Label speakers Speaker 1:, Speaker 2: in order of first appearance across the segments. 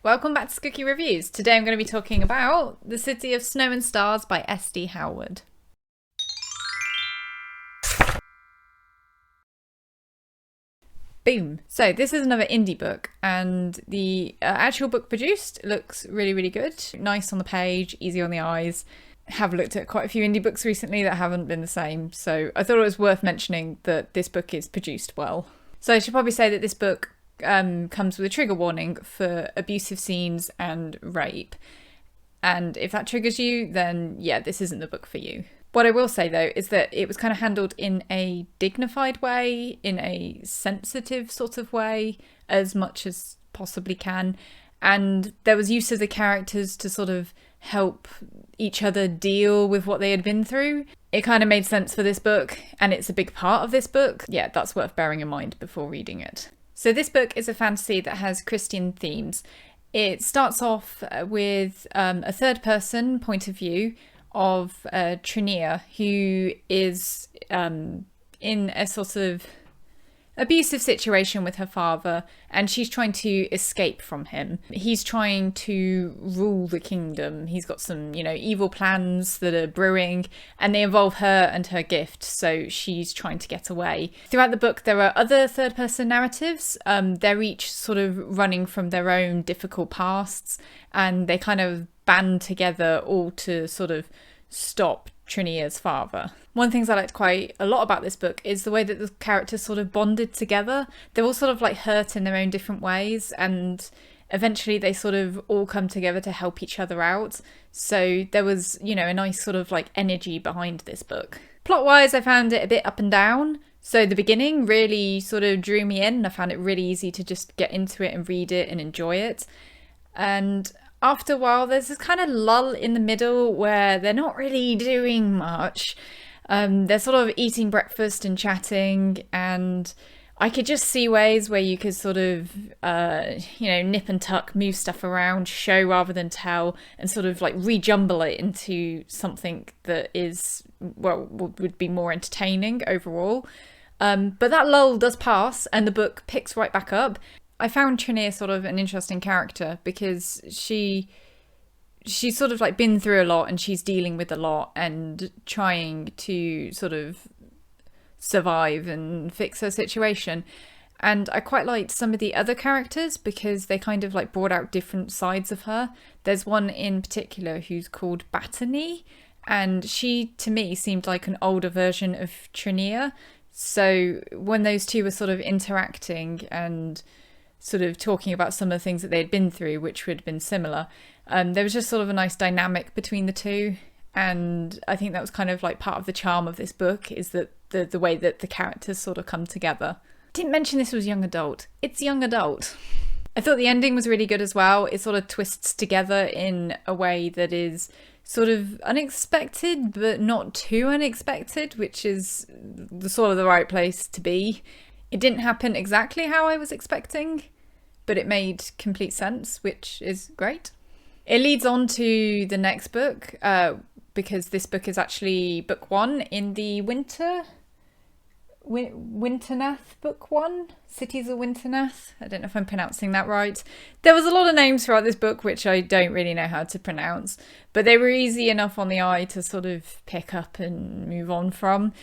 Speaker 1: welcome back to Scookie Reviews. Today I'm going to be talking about The City of Snow and Stars by S.D. Howard. Boom. So this is another indie book, and the actual book produced looks really, really good. Nice on the page, easy on the eyes. Have looked at quite a few indie books recently that haven't been the same, so I thought it was worth mentioning that this book is produced well. So I should probably say that this book comes with a trigger warning for abusive scenes and rape. And if that triggers you, then yeah, this isn't the book for you. What I will say though is that it was kind of handled in a dignified way, in a sensitive sort of way, as much as possibly can. And there was use of the characters to sort of help each other deal with what they had been through. It kind of made sense for this book, and it's a big part of this book. Yeah, that's worth bearing in mind before reading it. So this book is a fantasy that has Christian themes. It starts off with a third person point of view of Trinia, who is in a sort of abusive situation with her father, and she's trying to escape from him. He's trying to rule the kingdom. He's got some, evil plans that are brewing, and they involve her and her gift, so she's trying to get away. Throughout the book, there are other third-person narratives. They're each sort of running from their own difficult pasts, and they kind of band together all to sort of stop Trinia's father. One of the things I liked quite a lot about this book is the way that the characters sort of bonded together. They're all sort of like hurt in their own different ways, and eventually they sort of all come together to help each other out. So there was, a nice sort of like energy behind this book. Plot-wise, I found it a bit up and down. So the beginning really sort of drew me in, and I found it really easy to just get into it and read it and enjoy it. And after a while, there's this kind of lull in the middle where they're not really doing much. They're sort of eating breakfast and chatting, and I could just see ways where you could sort of, nip and tuck, move stuff around, show rather than tell, and sort of like rejumble it into something that is, would be more entertaining overall. But that lull does pass, and the book picks right back up. I found Trinia sort of an interesting character because she's sort of like been through a lot, and she's dealing with a lot and trying to sort of survive and fix her situation. And I quite liked some of the other characters because they kind of like brought out different sides of her. There's one in particular who's called Battany, and she to me seemed like an older version of Trinia. So when those two were sort of interacting and sort of talking about some of the things that they'd been through, which would have been similar, there was just sort of a nice dynamic between the two. And I think that was kind of like part of the charm of this book, is that the way that the characters sort of come together. Didn't mention this was young adult. It's young adult. I thought the ending was really good as well. It sort of twists together in a way that is sort of unexpected, but not too unexpected, which is the sort of the right place to be. It didn't happen exactly how I was expecting, but it made complete sense, which is great. It leads on to the next book, because this book is actually book one in the Winternath book one, Cities of Winternath. I don't know if I'm pronouncing that right. There was a lot of names throughout this book which I don't really know how to pronounce, but they were easy enough on the eye to sort of pick up and move on from.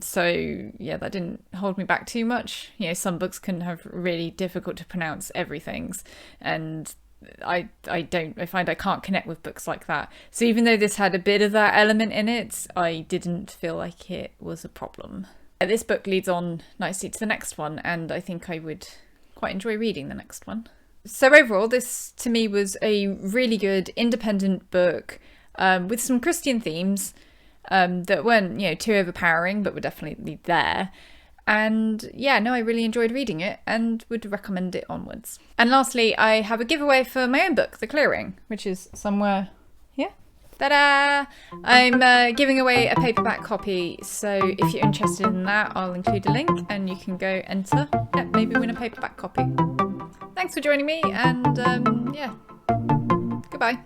Speaker 1: So yeah, that didn't hold me back too much. Some books can have really difficult to pronounce everythings, and I find I can't connect with books like that. So even though this had a bit of that element in it, I didn't feel like it was a problem. This book leads on nicely to the next one, and I think I would quite enjoy reading the next one. So overall, this to me was a really good independent book with some Christian themes that weren't, too overpowering, but were definitely there. And yeah, no, I really enjoyed reading it and would recommend it onwards. And lastly, I have a giveaway for my own book, The Clearing, which is somewhere here. Ta-da! I'm giving away a paperback copy, so if you're interested in that, I'll include a link and you can go enter, maybe win a paperback copy. Thanks for joining me, and yeah, goodbye.